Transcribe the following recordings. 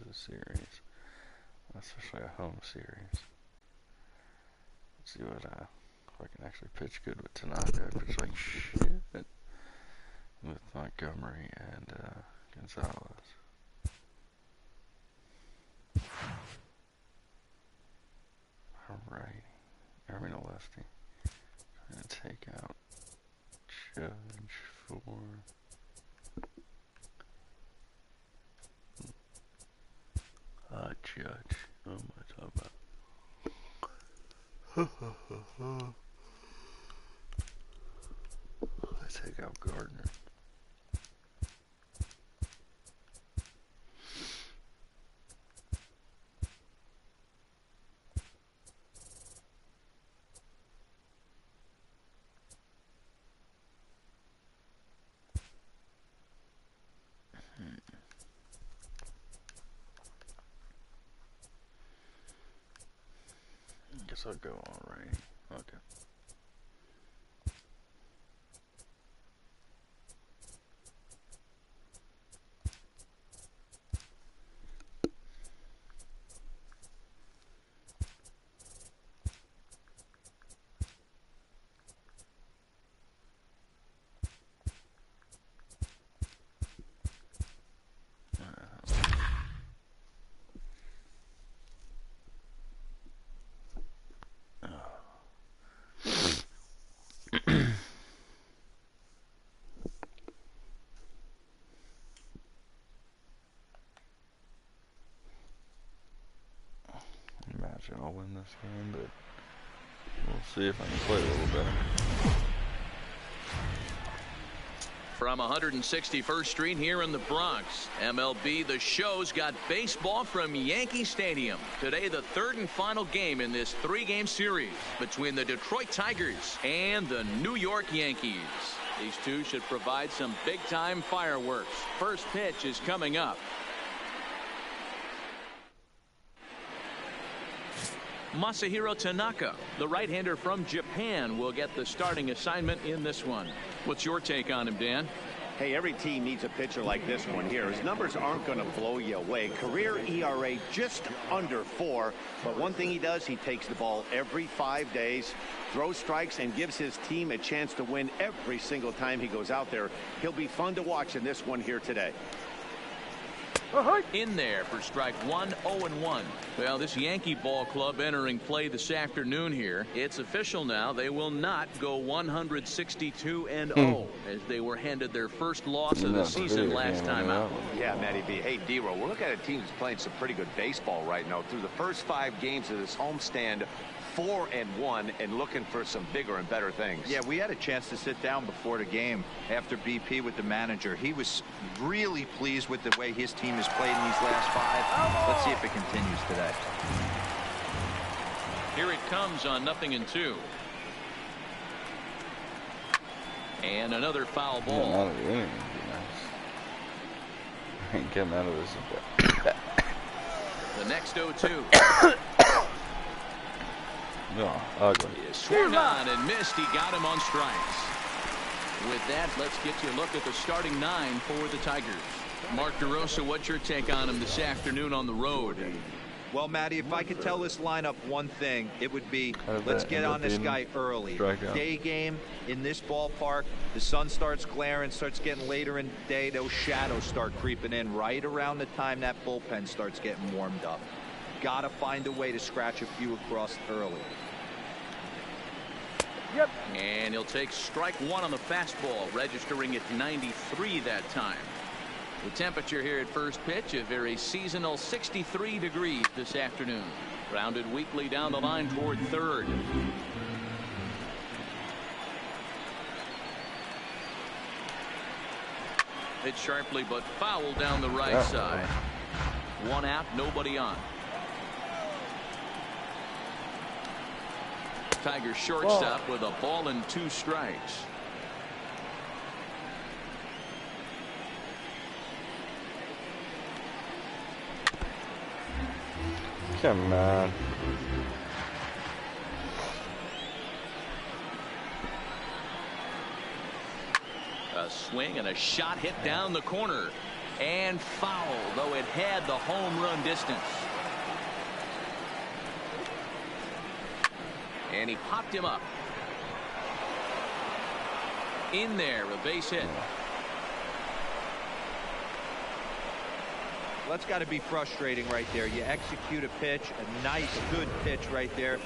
the series, especially a home series. Let's see what if I can actually pitch good with Tanaka. I pitch like shit with Montgomery and Gonzalez. Alright, I mean a lefty. I'm gonna take out Judge for Judge. What am I talking about? I take out Gardner. Guess I'll go alright. Okay. Imagine I'll win this game, but we'll see if I can play a little better. From 161st Street here in the Bronx, MLB The Show's got baseball from Yankee Stadium. Today, the third and final game in this three-game series between the Detroit Tigers and the New York Yankees. These two should provide some big-time fireworks. First pitch is coming up. Masahiro Tanaka, the right-hander from Japan, will get the starting assignment in this one. What's your take on him, Dan? Hey, every team needs a pitcher like this one here. His numbers aren't going to blow you away. Career ERA just under 4. But one thing he does, he takes the ball every 5 days, throws strikes, and gives his team a chance to win every single time he goes out there. He'll be fun to watch in this one here today. In there for strike one, 0-1. Well, this Yankee ball club entering play this afternoon here. It's official now. They will not go 162-0 as they were handed their first loss of the season last time out. Yeah, Matty B. Hey, D-Row, we're looking at a team that's playing some pretty good baseball right now. Through the first 5 games of this homestand, 4-1 and looking for some bigger and better things. Yeah, we had a chance to sit down before the game after BP with the manager. He was really pleased with the way his team has played in these last 5. Let's see if it continues today. Here it comes on 0-2. And another foul ball. I ain't getting out of this. The next 0-2. No, ugly. He swung on and missed. He got him on strikes. With that, let's get you a look at the starting 9 for the Tigers. Mark DeRosa, what's your take on him this afternoon on the road? Well, Matty, if I could tell this lineup one thing, it would be let's get on this guy early. Day game in this ballpark, the sun starts glaring, starts getting later in the day. Those shadows start creeping in right around the time that bullpen starts getting warmed up. Got to find a way to scratch a few across early. Yep. And he'll take strike 1 on the fastball, registering at 93 that time. The temperature here at first pitch, a very seasonal 63 degrees this afternoon. Grounded weakly down the line toward third. Hit sharply but foul down the right side. 1 out, nobody on. Tigers shortstop with a ball and 2 strikes. Come on. A swing and a shot hit down the corner. And foul, though it had the home run distance. And he popped him up. In there, a base hit. Well, that's got to be frustrating right there. You execute a pitch, a nice, good pitch right there.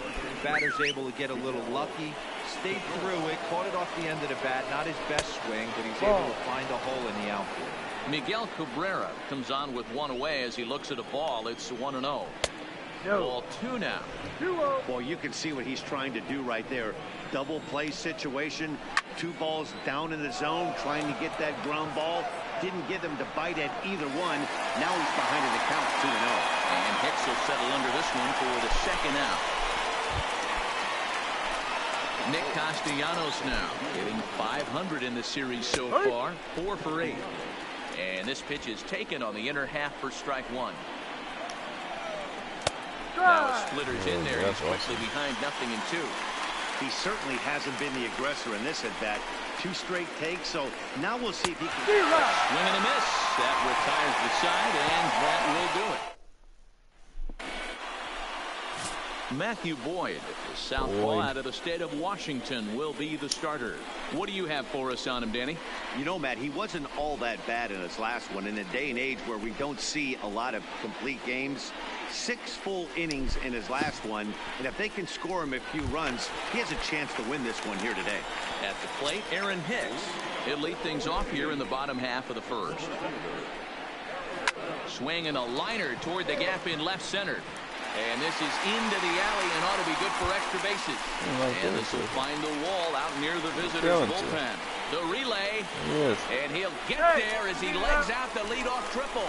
Batter's able to get a little lucky, stayed through it, caught it off the end of the bat. Not his best swing, but he's able to find a hole in the outfield. Miguel Cabrera comes on with one away as he looks at a ball. It's 1-0. Ball 2 now. Well, you can see what he's trying to do right there. Double play situation. 2 balls down in the zone, trying to get that ground ball. Didn't get him to bite at either one. Now he's behind in the count, 2-0. And Hicks will settle under this one for the second out. Nick Castellanos now hitting .500 in the series so far, 4 for 8. And this pitch is taken on the inner half for strike 1. Now a splitter's in there. He's quickly behind 0-2. He certainly hasn't been the aggressor in this at bat. 2 straight takes, so now we'll see if he can. Swing and a miss. That retires the side, and that will do it. Matthew Boyd, the southpaw out of the state of Washington, will be the starter. What do you have for us on him, Danny? You know, Matt, he wasn't all that bad in his last one. In a day and age where we don't see a lot of complete games, 6 full innings in his last one, and if they can score him a few runs, he has a chance to win this one here today. At the plate, Aaron Hicks. He'll lead things off here in the bottom half of the first. Swing and a liner toward the gap in left center. And this is into the alley and ought to be good for extra bases. And this will find the wall out near the visitor's bullpen. The relay. And he'll get there as he legs out the leadoff triple.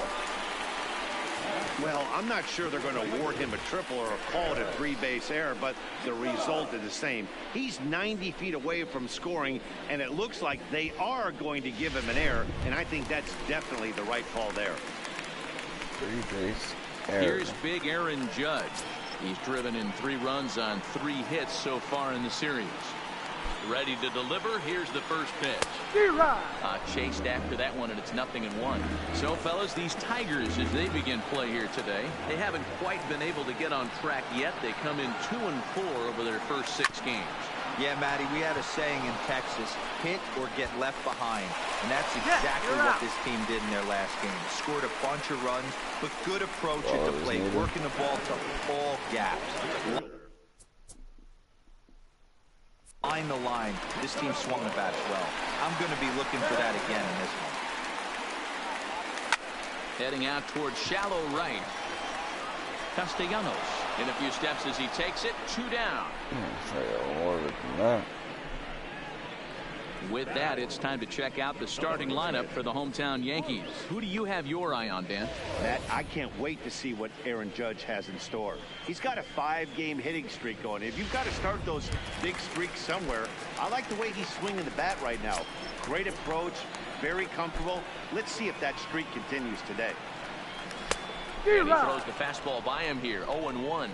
Well, I'm not sure they're going to award him a triple or call it a 3-base error, but the result is the same. He's 90 feet away from scoring, and it looks like they are going to give him an error, and I think that's definitely the right call there. 3-base error. Here's big Aaron Judge. He's driven in 3 runs on 3 hits so far in the series. Ready to deliver. Here's the first pitch. Chased after that one, and it's 0-1. So, fellas, these Tigers, as they begin play here today, they haven't quite been able to get on track yet. They come in 2-4 over their first 6 games. Yeah, Matty, we had a saying in Texas, hit or get left behind. And that's exactly what this team did in their last game. Scored a bunch of runs, but good approach at the plate, working the ball to all gaps. Line the line. This team swung the bat well. I'm going to be looking for that again in this one. Heading out towards shallow right. Castellanos in a few steps as he takes it. 2 down. With that, it's time to check out the starting lineup for the hometown Yankees. Who do you have your eye on, Dan? Matt, I can't wait to see what Aaron Judge has in store. He's got a 5-game hitting streak going. If you've got to start those big streaks somewhere, I like the way he's swinging the bat right now. Great approach, very comfortable. Let's see if that streak continues today. And he throws the fastball by him here. 0-1.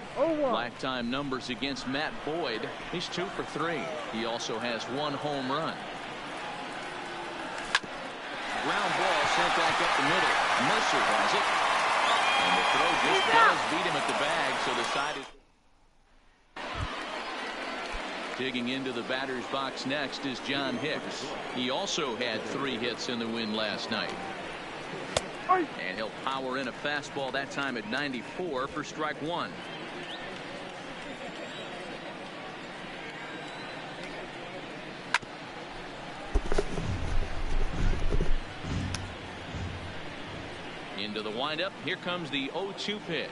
Lifetime numbers against Matt Boyd. He's 2 for 3. He also has 1 home run. Ground ball sent back up the middle. Mercer has it. And the throw just does beat him at the bag, so the side is. Digging into the batter's box next is John Hicks. He also had 3 hits in the win last night. And he'll power in a fastball that time at 94 for strike 1. Into the windup. Here comes the 0-2 pitch.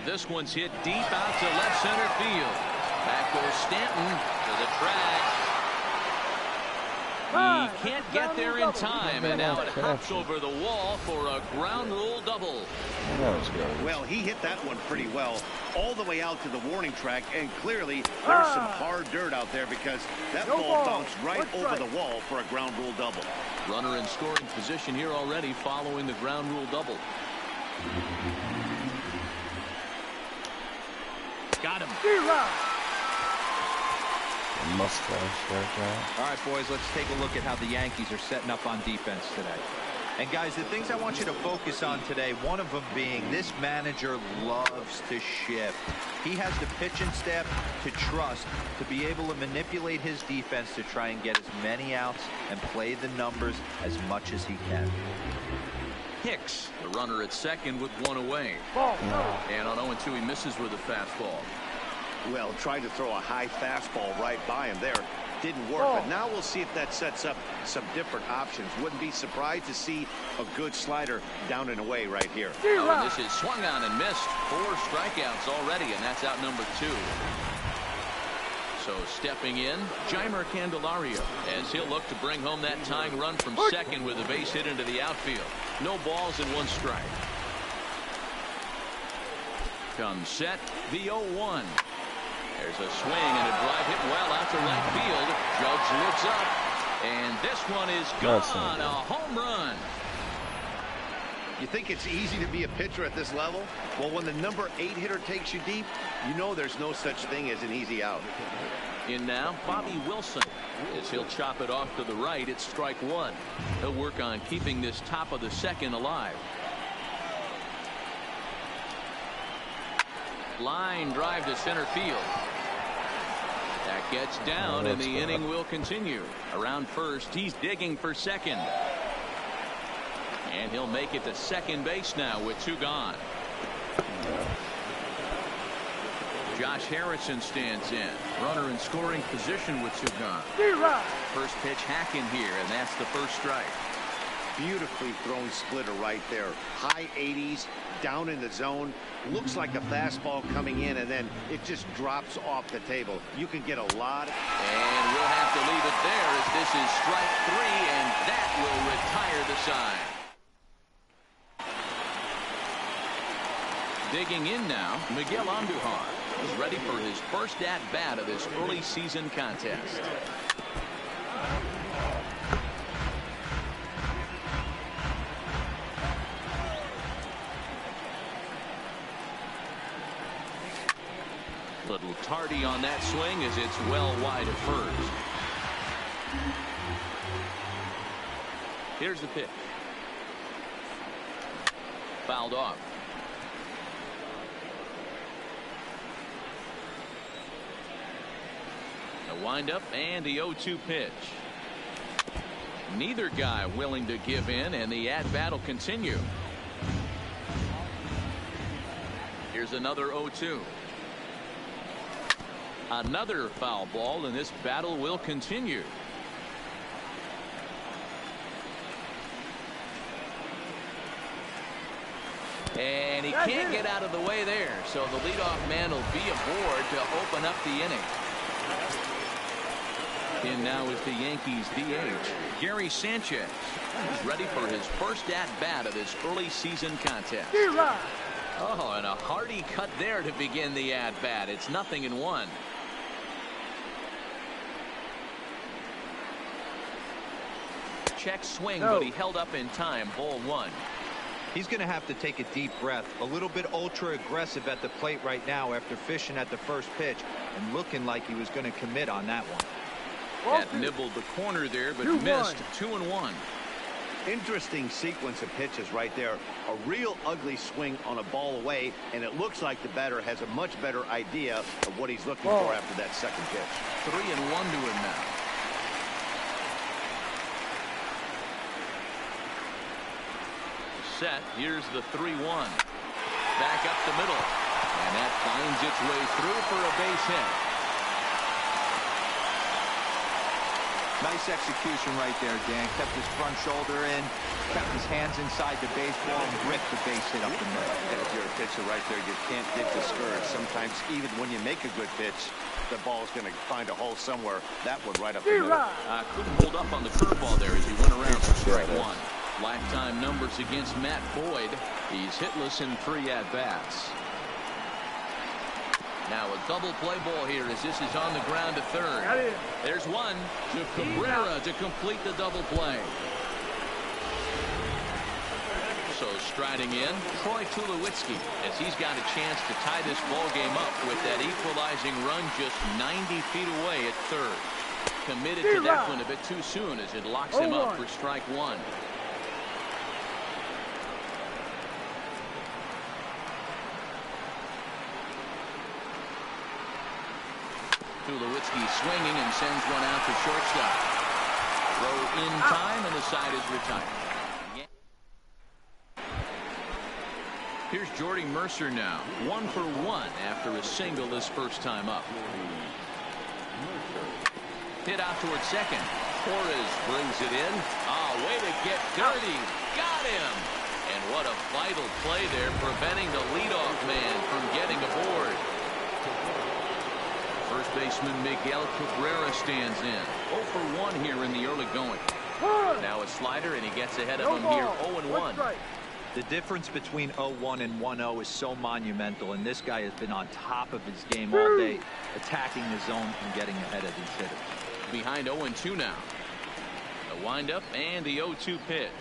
This one's hit deep out to left center field. Back goes Stanton to the track. He can't get there in time, and now it hops over the wall for a ground rule double. Well, he hit that one pretty well all the way out to the warning track, and clearly there's some hard dirt out there because that ball bounced right over the wall for a ground rule double. Runner in scoring position here already following the ground rule double. Got him. Mustache right. All right, boys, let's take a look at how the Yankees are setting up on defense today. And guys, the things I want you to focus on today, one of them being this manager loves to shift. He has the pitching staff to trust to be able to manipulate his defense to try and get as many outs and play the numbers as much as he can. Hicks, the runner at second with one away. And on 0-2, he misses with a fastball. Well, tried to throw a high fastball right by him there. Didn't work, but now we'll see if that sets up some different options. Wouldn't be surprised to see a good slider down and away right here. Oh, and this is swung on and missed. 4 strikeouts already, and that's out number 2. So stepping in, Jeimer Candelario, as he'll look to bring home that tying run from second with a base hit into the outfield. No balls and 1 strike. Comes set, the 0-1. There's a swing and a drive hit well out to right field. Judge looks up, and this one is gone. A home run. You think it's easy to be a pitcher at this level? Well, when the number 8 hitter takes you deep, you know there's no such thing as an easy out. In now, Bobby Wilson, as he'll chop it off to the right. It's strike 1. He'll work on keeping this top of the second alive. Line drive to center field. That gets down, and the inning will continue. Around first, he's digging for second. And he'll make it to second base now with 2 gone. Josh Harrison stands in. Runner in scoring position with 2 gone. First pitch hack in here, and that's the first strike. Beautifully thrown splitter right there. High 80s, down in the zone. Looks like a fastball coming in, and then it just drops off the table. You can get a lot. And we'll have to leave it there, as this is strike 3, and that will retire the side. Digging in now, Miguel Andujar is ready for his first at-bat of this early season contest. Little tardy on that swing as it's well wide of first. Here's the pitch. Fouled off. A windup and the 0-2 pitch. Neither guy willing to give in, and the at-bat will continue. Here's another 0-2. Another foul ball, and this battle will continue. And he can't get out of the way there, so the leadoff man will be aboard to open up the inning. In now is the Yankees DH, Gary Sanchez. He's ready for his first at-bat of this early season contest. Oh, and a hearty cut there to begin the at-bat. It's 0-1. Check swing, but he held up in time. Ball 1. He's going to have to take a deep breath. A little bit ultra aggressive at the plate right now after fishing at the first pitch and looking like he was going to commit on that one. That nibbled the corner there, but missed. 2-1. Interesting sequence of pitches right there. A real ugly swing on a ball away, and it looks like the batter has a much better idea of what he's looking for after that second pitch. 3-1 to him now. Set. Here's the 3-1. Back up the middle, and that finds its way through for a base hit. Nice execution right there, Dan. Kept his front shoulder in, kept his hands inside the baseball, and ripped the base hit up the middle. And if you're a pitcher right there, you can't get discouraged. Sometimes even when you make a good pitch, the ball's going to find a hole somewhere. That one right up the middle. Couldn't hold up on the curveball there as he went around for strike 1. Lifetime numbers against Matt Boyd. He's hitless in 3 at-bats. Now a double play ball here as this is on the ground to third. There's one to Cabrera to complete the double play. Also striding in, Troy Tulowitzki, as he's got a chance to tie this ball game up with that equalizing run just 90 feet away at third. Committed to that one a bit too soon as it locks him up for strike one. Tulowitzki swinging and sends one out to shortstop. Throw in time and the side is retired. Here's Jordy Mercer now. 1 for 1 after a single his first time up. Hit out towards second. Torres brings it in. Way to get dirty. Got him. And what a vital play there, preventing the leadoff man from getting aboard. First baseman Miguel Cabrera stands in. 0 for 1 here in the early going. Now a slider, and he gets ahead of him here. 0-1. The difference between 0-1 and 1-0 is so monumental, and this guy has been on top of his game all day, attacking the zone and getting ahead of these hitters. Behind 0-2 now. The windup and the 0-2 pitch.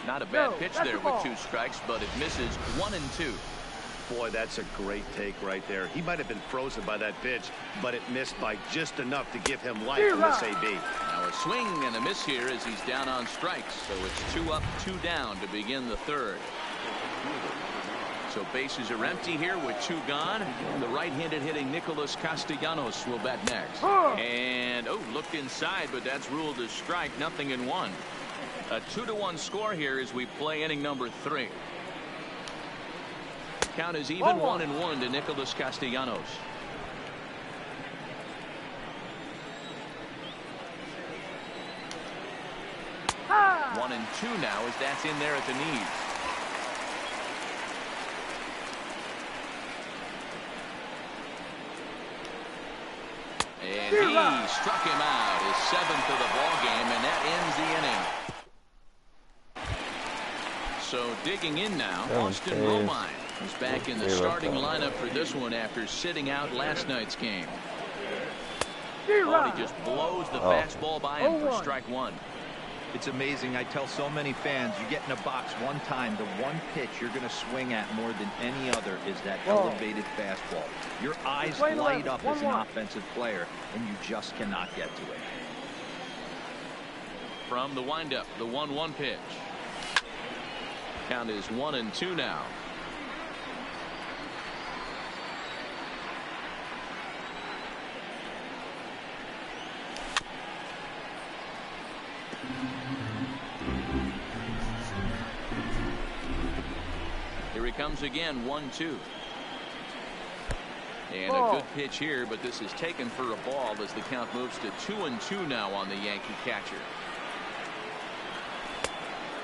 Not a bad pitch there with 2 strikes, but it misses 1-2. Boy, that's a great take right there. He might have been frozen by that pitch, but it missed by just enough to give him life in this AB. Now a swing and a miss here as he's down on strikes. So it's 2 up, 2 down to begin the third. So bases are empty here with 2 gone. The right-handed hitting Nicholas Castellanos will bat next. And looked inside, but that's ruled a strike. Nothing in 1. A 2-1 score here as we play inning number 3. Count is even 1-1 to Nicholas Castellanos. Ah. 1-2 now as that's in there at the knees. And he struck him out, his 7th of the ball game, and that ends the inning. So digging in now, Austin Romine is back in the starting lineup for this one after sitting out last night's game. He just blows the fastball by him for strike 1. It's amazing. I tell so many fans, you get in a box one time, the one pitch you're going to swing at more than any other is that elevated fastball. Your eyes light up as an offensive player, and you just cannot get to it. From the windup, the 1-1 pitch. Count is 1-2 now. Here he comes again, 1-2. And a good pitch here, but this is taken for a ball as the count moves to 2-2 now on the Yankee catcher.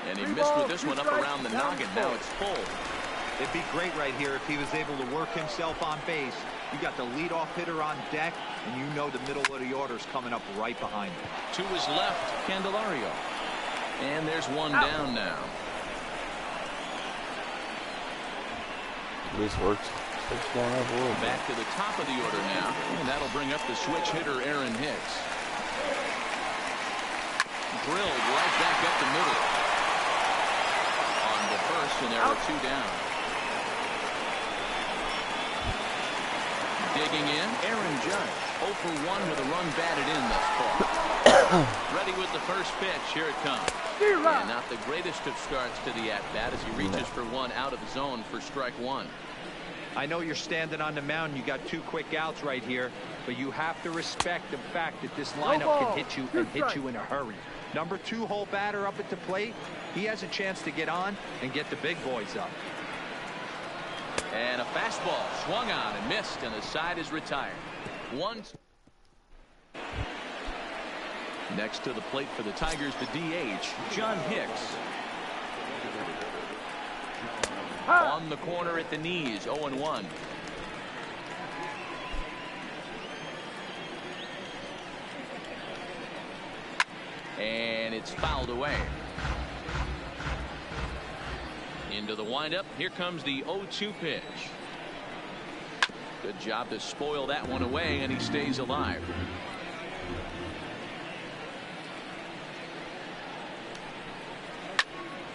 And he missed with this one up around the noggin. Now it's full. It'd be great right here if he was able to work himself on base. You got the leadoff hitter on deck, and you know the middle of the order's coming up right behind him. To his left, Candelario. And there's one down now. This works. Back to the top of the order now, and that'll bring up the switch hitter Aaron Hicks. Drilled right back up the middle. On the first, and there are 2 down. Digging in, Aaron Judge. 0 for 1 with a run batted in thus far. Ready with the first pitch. Here it comes. And not the greatest of starts to the at-bat as he reaches for one out of the zone for strike 1. I know you're standing on the mound. You got 2 quick outs right here, but you have to respect the fact that this lineup can hit you and hit you in a hurry. Number 2 hole batter up at the plate. He has a chance to get on and get the big boys up. And a fastball swung on and missed, and the side is retired. 1. Next to the plate for the Tigers, the DH, John Hicks. On the corner at the knees, 0-1. And it's fouled away. Into the windup. Here comes the 0-2 pitch. Good job to spoil that one away, and he stays alive.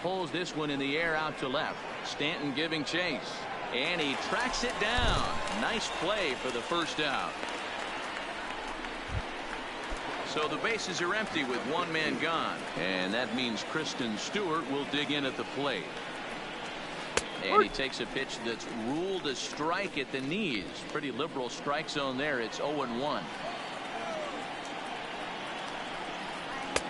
pulls this one in the air out to left. Stanton giving chase. And he tracks it down. Nice play for the first out. So the bases are empty with one man gone. And that means Kristen Stewart will dig in at the plate. And he takes a pitch that's ruled a strike at the knees. Pretty liberal strike zone there. It's 0-1.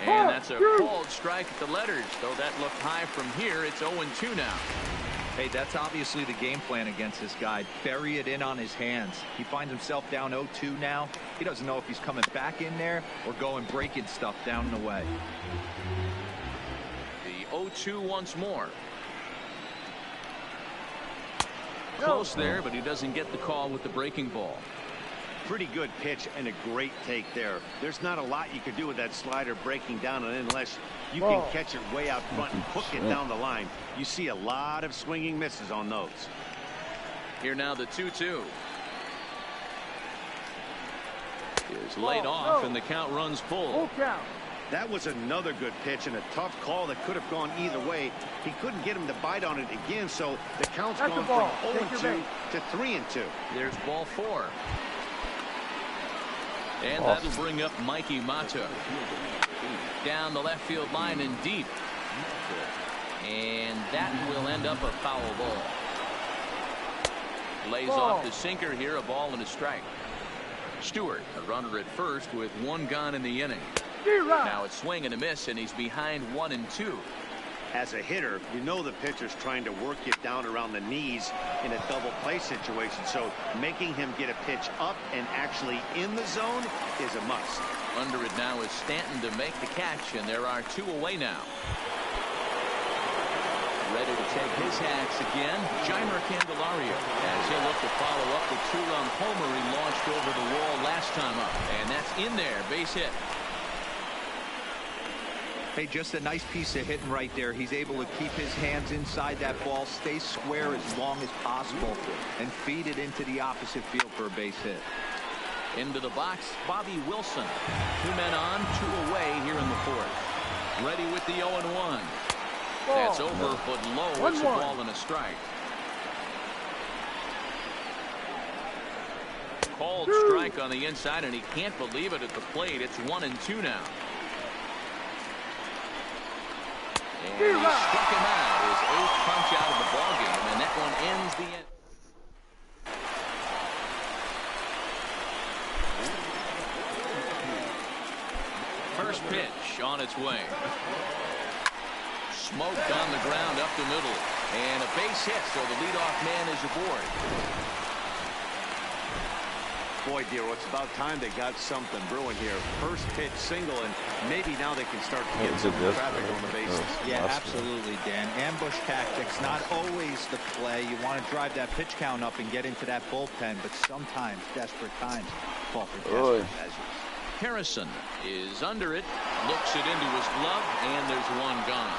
And that's a called strike at the letters. Though that looked high from here, it's 0-2 now. Hey, that's obviously the game plan against this guy. Bury it in on his hands. He finds himself down 0-2 now. He doesn't know if he's coming back in there or going breaking stuff down and away. The 0-2 once more. Close there, but he doesn't get the call with the breaking ball. Pretty good pitch and a great take there. There's not a lot you could do with that slider breaking down unless you can catch it way out front and hook it down the line. You see a lot of swinging misses on those. Here now the 2-2 is laid off and the count runs full. That was another good pitch and a tough call that could have gone either way. He couldn't get him to bite on it again, so the count's gone from 0-2 to 3-2. There's ball 4. And that'll bring up Mikey Mata. Down the left field line and deep. And that will end up a foul ball. Lays off the sinker here, a ball and a strike. Stewart, a runner at first with one gone in the inning. Now it's swing and a miss, and he's behind 1-2. As a hitter, you know the pitcher's trying to work you down around the knees in a double play situation, so making him get a pitch up and actually in the zone is a must. Under it now is Stanton to make the catch, and there are 2 away now. Ready to take his hacks again, Jeimer Candelario, as he'll look to follow up the 2-run homer he launched over the wall last time up, and that's in there, base hit. Hey, just a nice piece of hitting right there. He's able to keep his hands inside that ball, stay square as long as possible, and feed it into the opposite field for a base hit. Into the box, Bobby Wilson. 2 men on, 2 away here in the 4th. Ready with the 0-1. That's over, but low. It's a ball and a strike. Called strike on the inside, and he can't believe it at the plate. It's 1-2 now. And he struck him out. His 8th punch out of the ballgame, and that one ends the end. First pitch on its way. Smoked on the ground up the middle, and a base hit, so the leadoff man is aboard. Boy, Dero, it's about time they got something brewing here. First pitch single, and maybe now they can start to get some traffic on the bases. Yeah, absolutely, Dan. Ambush tactics, not always the play. You want to drive that pitch count up and get into that bullpen, but sometimes desperate times call for desperate measures. Harrison is under it, looks it into his glove, and there's one gone.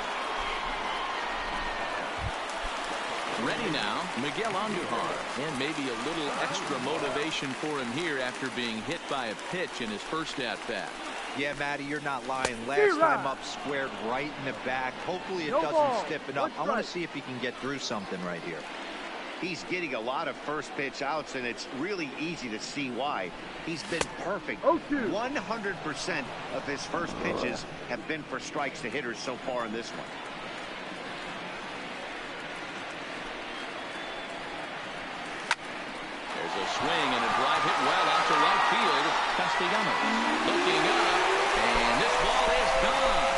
Ready now, Miguel Andujar, and maybe a little extra motivation for him here after being hit by a pitch in his first at-bat. Yeah, Matty, you're not lying. Last time up, squared right in the back. Hopefully it doesn't stiffen up. I want to see if he can get through something right here. He's getting a lot of first pitch outs, and it's really easy to see why. He's been perfect. 100% of his first pitches have been for strikes to hitters so far in this one. There's a swing and a drive hit well out to right field. Castellanos looking up, and this ball is gone.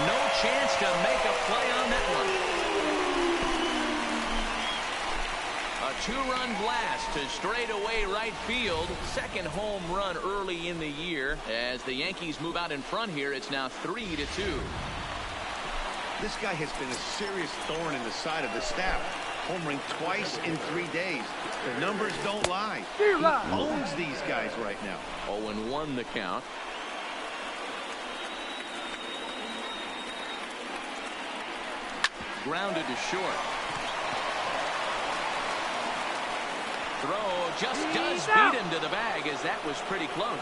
No chance to make a play on that one. A 2-run blast to straightaway right field. Second home run early in the year. As the Yankees move out in front here, it's now 3-2. This guy has been a serious thorn in the side of the staff. Homering twice in 3 days. The numbers don't lie. He owns these guys right now. 0-1 the count. Grounded to short. Throw just does beat him to the bag, as that was pretty close.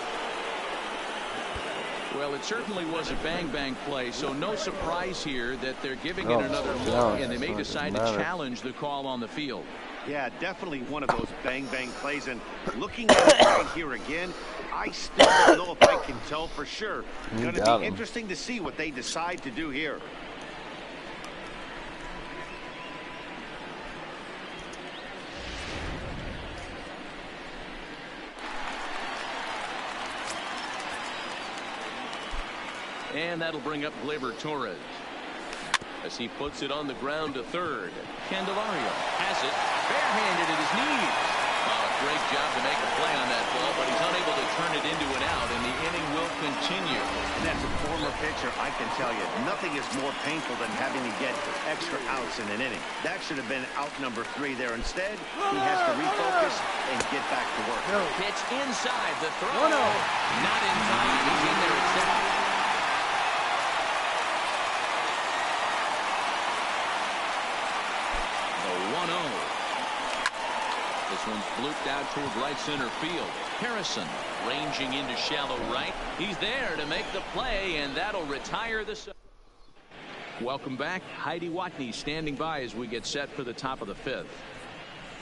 Well, it certainly was a bang-bang play, so no surprise here that they're giving it another look, and they may decide to challenge the call on the field. Yeah, definitely one of those bang-bang plays, and looking at it right here again, I still don't know if I can tell for sure. Going to be interesting to see what they decide to do here. And that'll bring up Gleyber Torres as he puts it on the ground to third. Candelario has it barehanded at his knees. Oh, great job to make a play on that ball, but he's unable to turn it into an out, and the inning will continue. And as a former pitcher, I can tell you, nothing is more painful than having to get extra outs in an inning. That should have been out number 3 there. Instead, he has to refocus and get back to work. Pitch inside the throw. Not in time. He's in there at second. This one's blooped out toward right center field. Harrison ranging into shallow right. He's there to make the play, and that'll retire the. Welcome back. Heidi Watney standing by as we get set for the top of the 5th.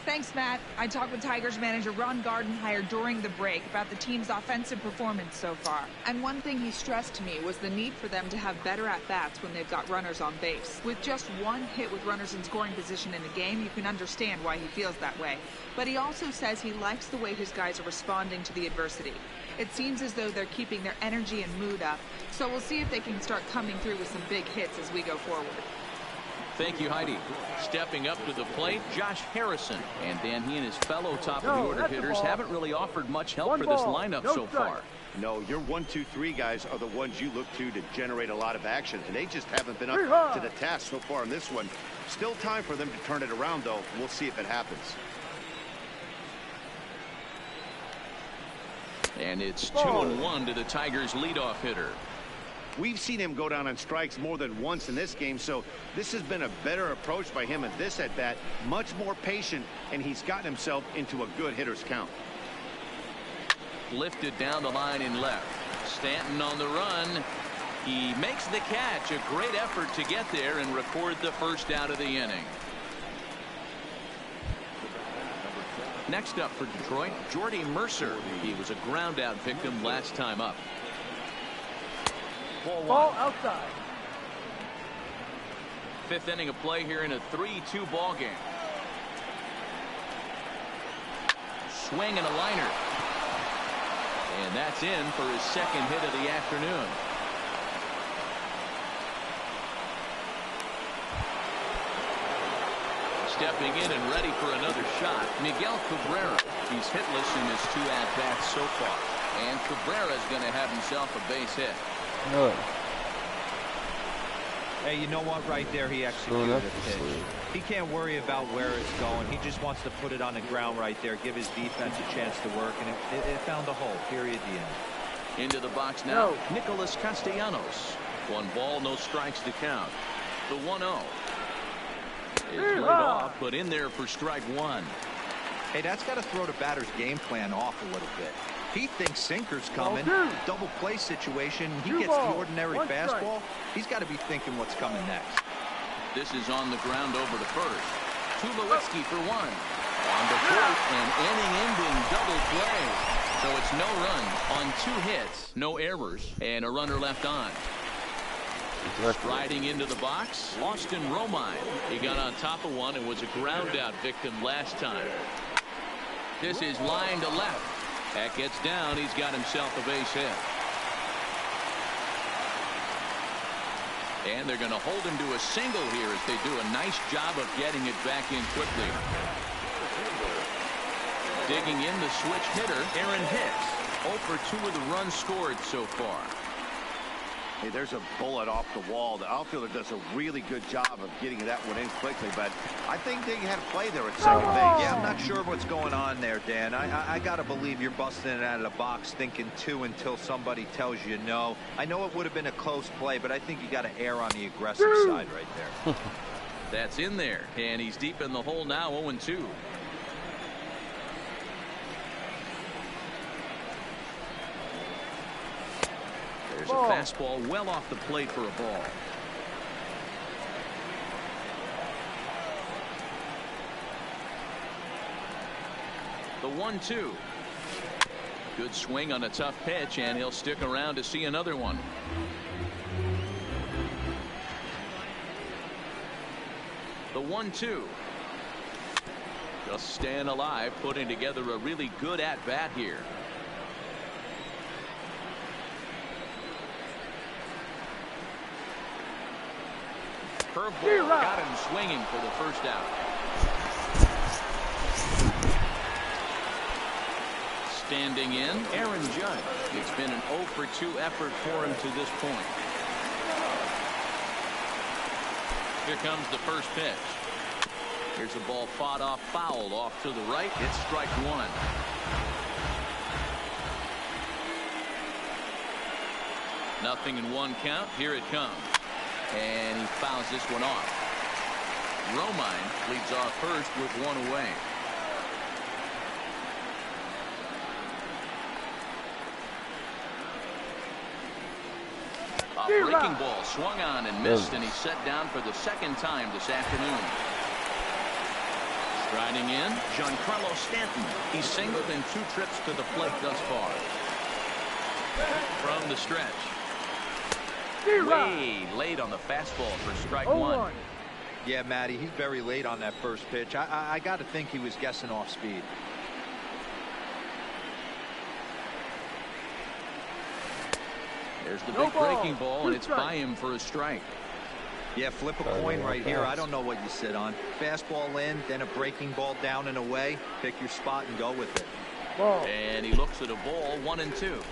Thanks, Matt. I talked with Tigers manager Ron Gardenhire during the break about the team's offensive performance so far. And one thing he stressed to me was the need for them to have better at-bats when they've got runners on base. With just one hit with runners in scoring position in a game, you can understand why he feels that way. But he also says he likes the way his guys are responding to the adversity. It seems as though they're keeping their energy and mood up. So we'll see if they can start coming through with some big hits as we go forward. Thank you, Heidi. Stepping up to the plate, Josh Harrison. And Dan, he and his fellow top-of-the-order hitters haven't really offered much help for this lineup so far. No, your 1, 2, 3 guys are the ones you look to generate a lot of action, and they just haven't been up to the task so far in this one. Still time for them to turn it around, though. We'll see if it happens. And it's 2-1 to the Tigers' leadoff hitter. We've seen him go down on strikes more than once in this game, so this has been a better approach by him at this at-bat. Much more patient, and he's gotten himself into a good hitter's count. Lifted down the line in left. Stanton on the run. He makes the catch. A great effort to get there and record the first out of the inning. Next up for Detroit, Jordy Mercer. He was a ground-out victim last time up. Ball outside. 5th inning of play here in a 3-2 ball game. Swing and a liner. And that's in for his 2nd hit of the afternoon. Stepping in and ready for another shot, Miguel Cabrera. He's hitless in his 2 at-bats so far. And Cabrera's going to have himself a base hit. No. Hey, you know what? Right there, he executed a pitch. He can't worry about where it's going. He just wants to put it on the ground right there, give his defense a chance to work, and it found a hole. Period. The end. Into the box now, Nicholas Castellanos. 1 ball, no strikes to count. The 1-0 is laid off, but in there for strike 1. Hey, that's got to throw the batter's game plan off a little bit. He thinks sinker's coming. Double play situation. He gets the ordinary fastball. He's got to be thinking what's coming next. This is on the ground over to first. Tulowitzki for 1. On to fourth, and inning-ending double play. So it's no runs on 2 hits, no errors, and a runner left on. Striding into the box, Austin Romine. He got on top of one and was a ground-out victim last time. This is line to left. That gets down. He's got himself a base hit. And they're going to hold him to a single here as they do a nice job of getting it back in quickly. Digging in the switch hitter, Aaron Hicks. 0 for 2 with the runs scored so far. Hey, there's a bullet off the wall. The outfielder does a really good job of getting that one in quickly, but I think they had a play there at second base. Yeah, I'm not sure what's going on there, Dan. I got to believe you're busting it out of the box thinking 2 until somebody tells you no. I know it would have been a close play, but I think you got to err on the aggressive side right there. That's in there, and he's deep in the hole now, 0-2. There's a fastball well off the plate for a ball. The 1-2. Good swing on a tough pitch, and he'll stick around to see another one. The 1-2. Just staying alive, putting together a really good at-bat here. Curveball got him swinging for the first out. Standing in, Aaron Judge. It's been an 0 for 2 effort for him to this point. Here comes the first pitch. Here's a ball fought off, fouled off to the right. It's strike one. Nothing in one count. Here it comes. And he fouls this one off. Romine leads off first with one away. A breaking ball swung on and missed, and he's set down for the second time this afternoon. Striding in, Giancarlo Stanton. He's singled in 2 trips to the plate thus far. From the stretch. Way late on the fastball for strike one. Yeah, Matty, he's very late on that first pitch. I got to think he was guessing off speed. There's the big breaking ball, and it's by him for a strike. Yeah, flip a coin right here. I don't know what you sit on. Fastball in, then a breaking ball down and away. Pick your spot and go with it. And he looks at a ball, 1-2.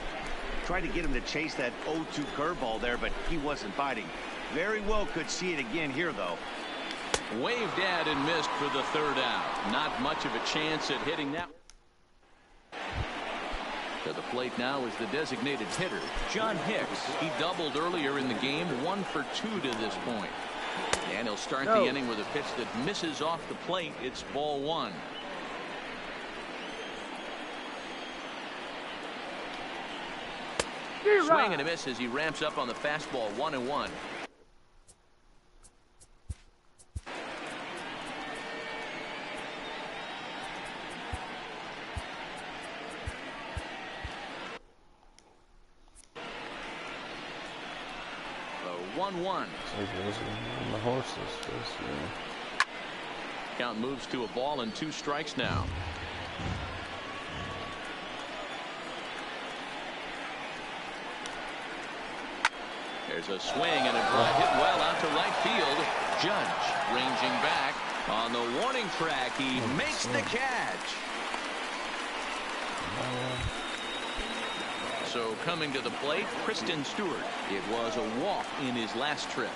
Tried to get him to chase that 0-2 curveball there, but he wasn't biting. Very well could see it again here, though. Waved at and missed for the third out. Not much of a chance at hitting that. To the plate now is the designated hitter, John Hicks. He doubled earlier in the game, 1 for 2 to this point. And he'll start the inning with a pitch that misses off the plate. It's ball 1. Swing and a miss as he ramps up on the fastball, 1-1. The 1-1. The horses. Count moves to a ball and 2 strikes now. There's a swing and a drive hit well out to right field. Judge ranging back on the warning track. He makes the catch. So coming to the plate, Kristen Stewart. It was a walk in his last trip.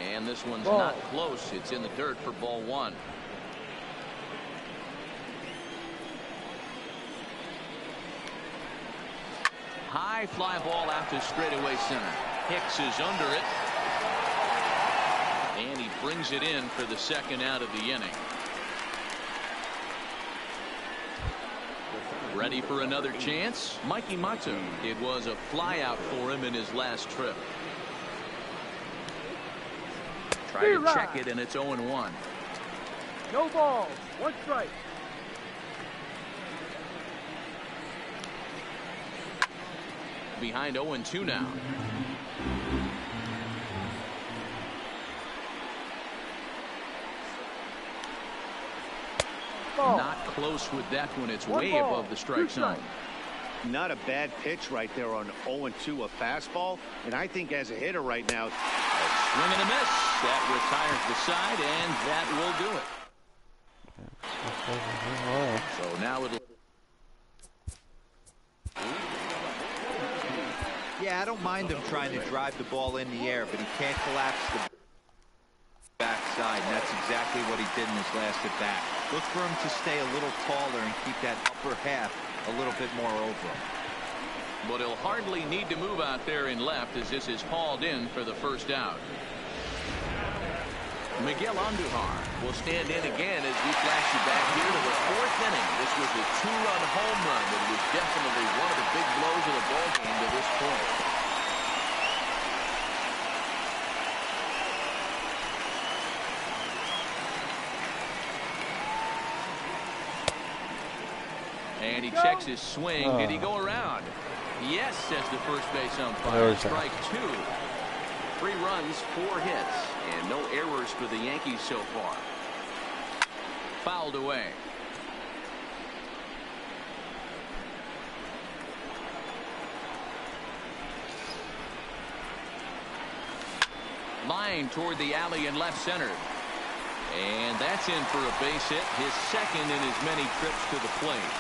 And this one's not close. It's in the dirt for ball 1. High fly ball out to straightaway center. Hicks is under it. And he brings it in for the second out of the inning. Ready for another chance? Mikey Matu. It was a fly out for him in his last trip. Try to check it, and it's 0-1. No balls. 1 strike. Behind 0-2 now. Not close with that one. It's way above the strike zone. Not a bad pitch right there on 0-2, a fastball. And I think as a hitter right now, swing and a miss. That retires the side, and that will do it. So now it'll. Yeah, I don't mind him trying to drive the ball in the air, but he can't collapse the backside, and that's exactly what he did in his last at bat. Look for him to stay a little taller and keep that upper half a little bit more over him. But he'll hardly need to move out there in left as this is hauled in for the first out. Miguel Andujar will stand in again as we flash you back here to the 4th inning. This was a 2-run home run that was definitely one of the big blows of the ball game to this point. And he checks his swing. Did he go around? Yes, says the first base umpire. Strike 2. 3 runs, 4 hits, and no errors for the Yankees so far. Fouled away. Line toward the alley in left center. And that's in for a base hit, his second in as many trips to the plate.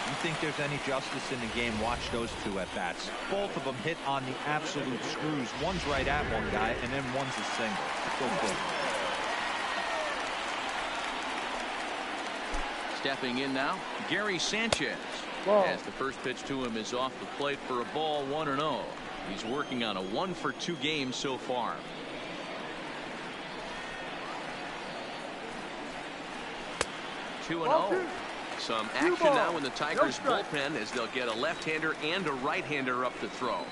You think there's any justice in the game? Watch those 2 at-bats. Both of them hit on the absolute screws. One's right at one guy, and then one's a single. Go quick. Stepping in now, Gary Sanchez. As the first pitch to him is off the plate for a ball, 1-0. He's working on a 1-for-2 game so far. Two and 0. Some action now in the Tigers bullpen as they'll get a left-hander and a right-hander up to throw.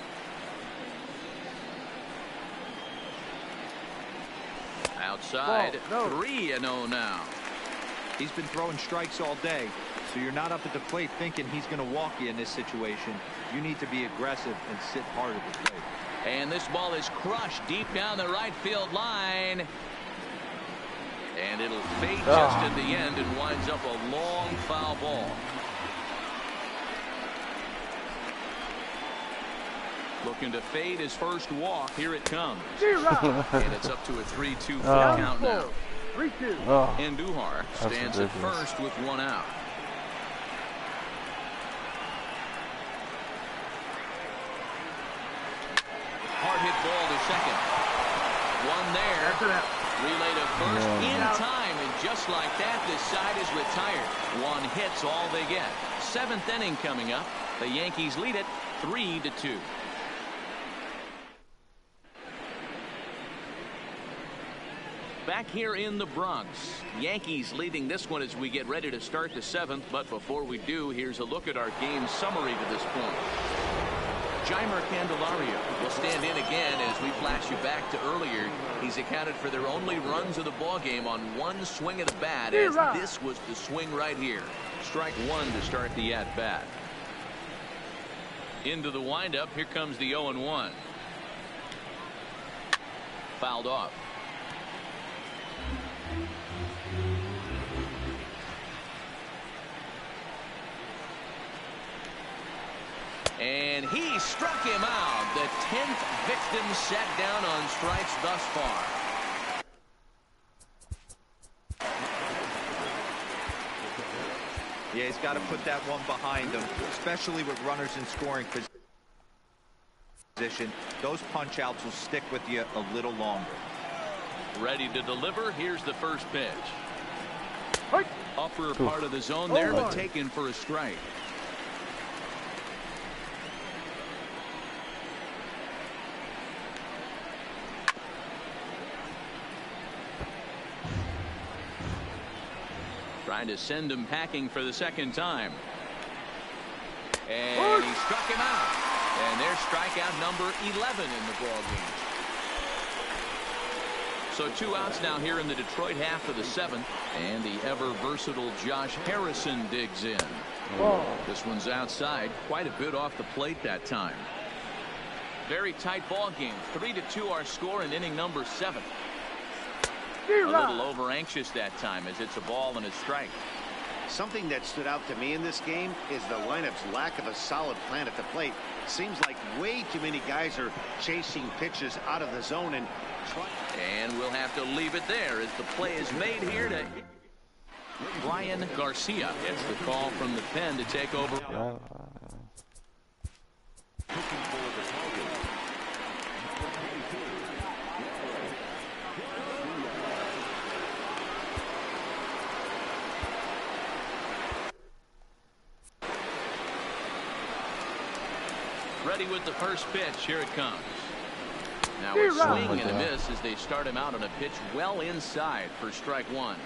Outside, 3-0 now. He's been throwing strikes all day, so you're not up at the plate thinking he's going to walk you in this situation. You need to be aggressive and sit hard at the plate. And this ball is crushed deep down the right field line. And it'll fade just at the end and winds up a long foul ball. Looking to fade his first walk. Here it comes. And it's up to a 3-2 count now. 3-2. Andujar stands at first with 1 out. Hard hit ball to second. One there. Relay to first in time, and just like that, this side is retired. 1 hit's all they get. 7th inning coming up. The Yankees lead it 3-2. Back here in the Bronx, Yankees leading this one as we get ready to start the 7th. But before we do, here's a look at our game summary to this point. Jeimer Candelario will stand in again as we flash you back to earlier. He's accounted for their only runs of the ball game on 1 swing of the bat, as this was the swing right here. Strike 1 to start the at-bat. Into the windup, here comes the 0-1. Fouled off. And he struck him out. The 10th victim set down on strikes thus far. Yeah, he's got to put that one behind him, especially with runners in scoring position. Those punch outs will stick with you a little longer. Ready to deliver. Here's the first pitch. Upper part of the zone there, but taken for a strike. Trying to send him packing for the 2nd time. And he struck him out. And there's strikeout number 11 in the ball game. So 2 outs now here in the Detroit half of the 7th. And the ever versatile Josh Harrison digs in. This one's outside. Quite a bit off the plate that time. Very tight ball game. 3-2 our score in inning number 7. A little over anxious that time as it's a ball and a strike. Something that stood out to me in this game is the lineup's lack of a solid plan at the plate. Seems like way too many guys are chasing pitches out of the zone and we'll have to leave it there as the play is made here to Brian Garcia gets the call from the pen to take over. Ready with the first pitch. Here it comes. Now a swing and a miss as they start him out on a pitch well inside for strike one.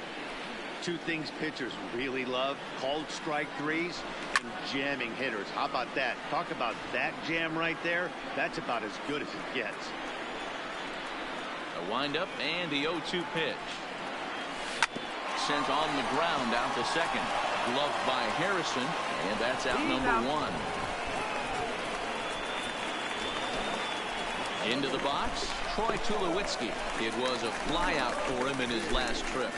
Two things pitchers really love: called strike threes and jamming hitters. How about that? Talk about that jam right there. That's about as good as it gets. A windup and the 0-2 pitch. Sent on the ground out to second. Gloved by Harrison, and that's out number one. Into the box, Troy Tulowitzki. It was a flyout for him in his last trip.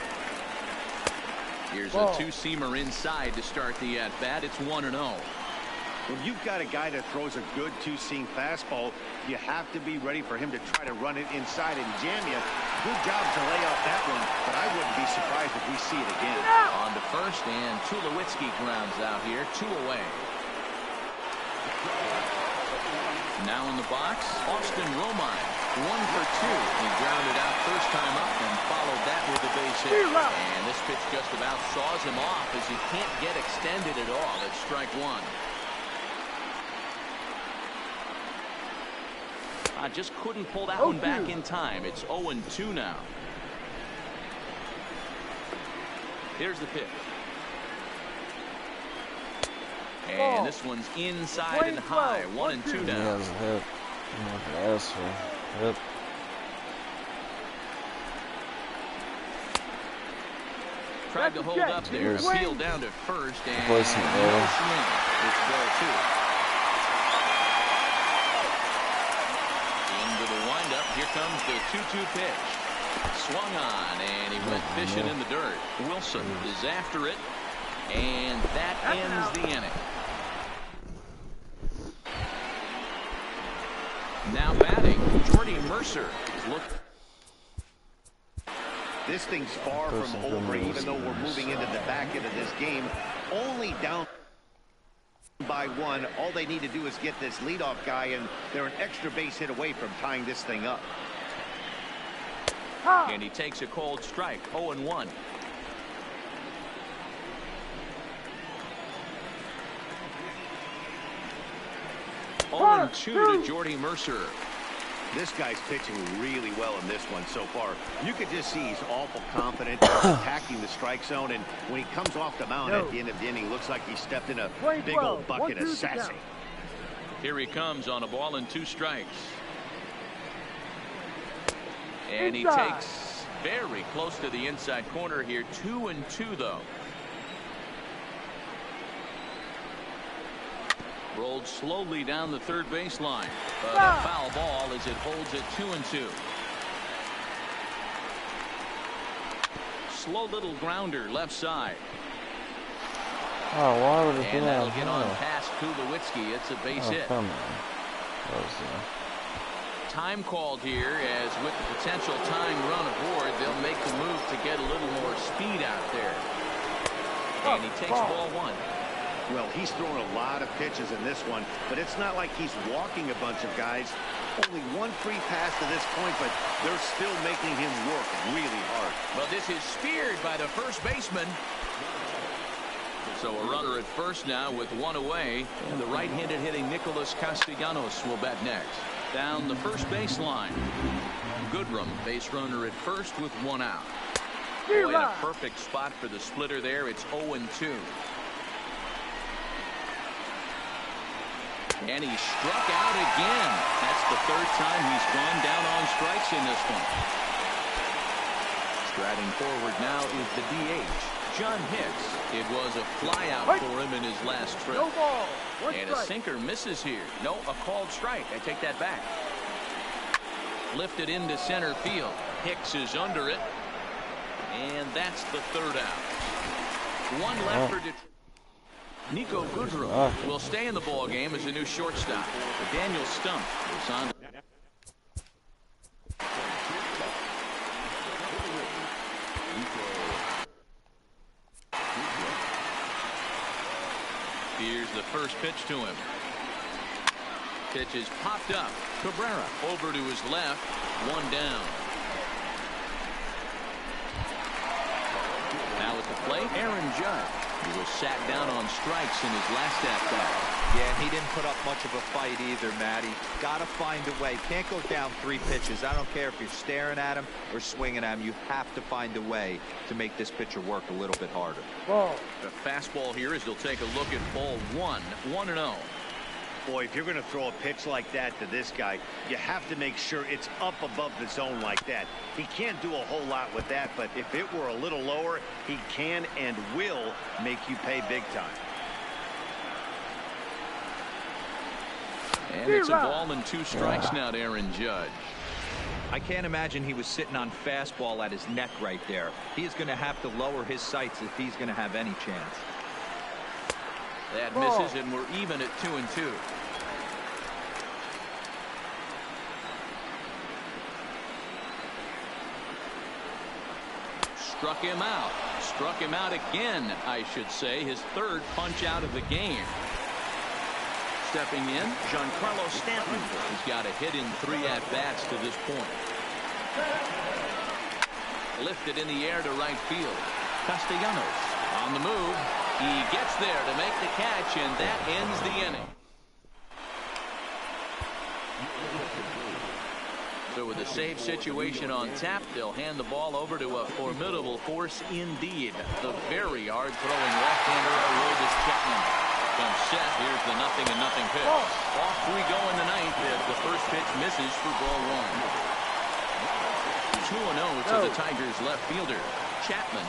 Here's a two-seamer inside to start the at-bat. It's 1-0. When you've got a guy that throws a good two-seam fastball, you have to be ready for him to try to run it inside and jam you. Good job to lay off that one, but I wouldn't be surprised if we see it again. On to first, and Tulowitzki grounds out here, 2 away. Now in the box, Austin Romine, 1 for 2. He grounded out first time up and followed that with a base hit. And this pitch just about saws him off as he can't get extended at all. It's strike one. I just couldn't pull that one back in time. It's 0-2 now. Here's the pitch. And this one's inside and high. 1-2 now. Yep. Tried to hold up there. Appeal down to first. And no swing. It's ball 2. Into the windup. Here comes the 2-2 pitch. Swung on, and he went fishing in the dirt. Wilson is after it, and that ends the inning. Now batting, Jordy Mercer is looking. This thing's far from over, even though we're moving into the back end of this game. Only down by 1. All they need to do is get this leadoff guy, and they're an extra base hit away from tying this thing up. And he takes a cold strike. 0-1. Oh, 2 to Jordy Mercer. This guy's pitching really well in this one so far. You could just see he's awful confident attacking the strike zone, and when he comes off the mound at the end of the inning, looks like he stepped in a big old bucket of sassy. Here he comes on a ball and 2 strikes. And he takes very close to the inside corner here. 2-2 though. Rolled slowly down the third baseline. But a foul ball as it holds at 2-2. Slow little grounder left side. Oh, why would it be and that'll that? get on past Tulowitzki. It's a base hit. Come on. That was, time called here, as with the potential tying run aboard, they'll make the move to get a little more speed out there. And he takes ball 1. Well, he's throwing a lot of pitches in this one, but it's not like he's walking a bunch of guys. Only 1 free pass to this point, but they're still making him work really hard. Well, this is speared by the first baseman. So a runner at first now with 1 away, and the right-handed hitting Nicholas Castellanos will bat next. Down the first baseline. Goodrum, base runner at first with 1 out. Boy, in a perfect spot for the splitter there. It's 0-2. And he struck out again. That's the 3rd time he's gone down on strikes in this one. Striding forward now is the DH, John Hicks. It was a flyout for him in his last trip. No ball. And a sinker misses here. No, a called strike. I take that back. Lifted into center field. Hicks is under it. And that's the 3rd out. 1 left for Detroit. Nico Goodrum will stay in the ball game as a new shortstop. Daniel Stump is on. Here's the first pitch to him. Pitch is popped up. Cabrera over to his left. 1 down. Now at the plate, Aaron Judge. He was sat down on strikes in his last at-bat. Yeah, he didn't put up much of a fight either, Matty. Got to find a way. Can't go down 3 pitches. I don't care if you're staring at him or swinging at him. You have to find a way to make this pitcher work a little bit harder. Ball. The fastball here is he'll take a look at ball 1, 1-0. Boy, if you're going to throw a pitch like that to this guy, you have to make sure it's up above the zone like that. He can't do a whole lot with that, but if it were a little lower, he can and will make you pay big time. And it's a ball and 2 strikes now to Aaron Judge. I can't imagine he was sitting on fastball at his neck right there. He is going to have to lower his sights if he's going to have any chance. That misses, and we're even at 2-2. Struck him out. Struck him out again, I should say. His 3rd punch out of the game. Stepping in, Giancarlo Stanton. He's got a hit in 3 at-bats to this point. Lifted in the air to right field. Castellanos on the move. He gets there to make the catch, and that ends the inning. So with a save situation on tap, they'll hand the ball over to a formidable force indeed. The very hard-throwing left-hander, Aroldis Chapman. Comes set. Here's the 0-0 pitch. Off we go in the 9th as the first pitch misses for ball 1. 2-0 to the Tigers left fielder. Chapman,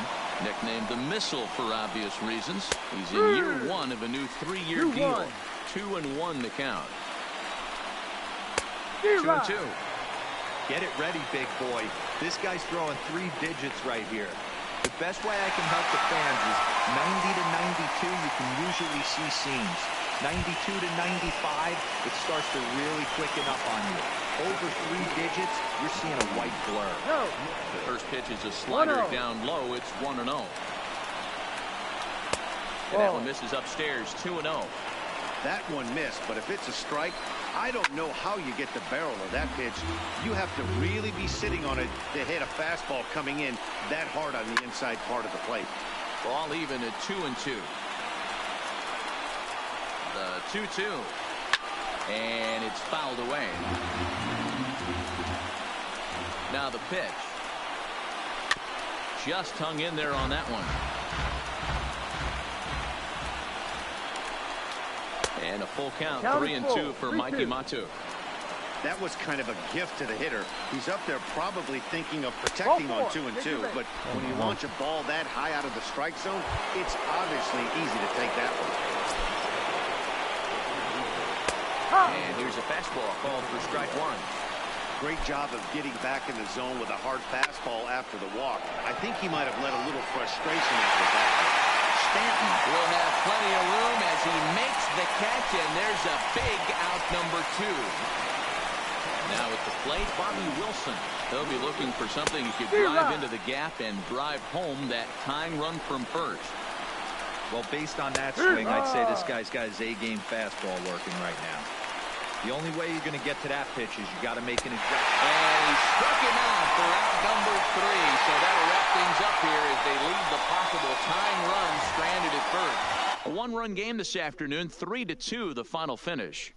nicknamed the Missile for obvious reasons. He's in year 1 of a new 3-year deal. 2-1 the count. 2-2. Get it ready, big boy. This guy's throwing 3 digits right here. The best way I can help the fans is 90 to 92. You can usually see seams. 92 to 95, it starts to really quicken up on you. Over 3 digits, you're seeing a white blur. No. The first pitch is a slider down low. It's 1-0. And that one misses upstairs. 2-0. That one missed, but if it's a strike, I don't know how you get the barrel of that pitch. You have to really be sitting on it to hit a fastball coming in that hard on the inside part of the plate. Ball even at 2-2. The 2-2. And it's fouled away. Now the pitch. Just hung in there on that one. And a full count, 3-2 for Mikey Matu. That was kind of a gift to the hitter. He's up there probably thinking of protecting on 2-2, but when you launch a ball that high out of the strike zone, it's obviously easy to take that one. And here's a fastball called for strike 1. Great job of getting back in the zone with a hard fastball after the walk. I think he might have let a little frustration out with that. Stanton will have plenty of room as he makes the catch, and there's a big out number 2. Now at the plate, Bobby Wilson. They'll be looking for something he could drive into the gap and drive home that tying run from first. Well, based on that swing, I'd say this guy's got his A-game fastball working right now. The only way you're going to get to that pitch is you got to make an adjustment. And he struck him out for out number 3. So that'll wrap things up here as they leave the possible tying run stranded at first. A 1-run game this afternoon, 3-2 the final finish.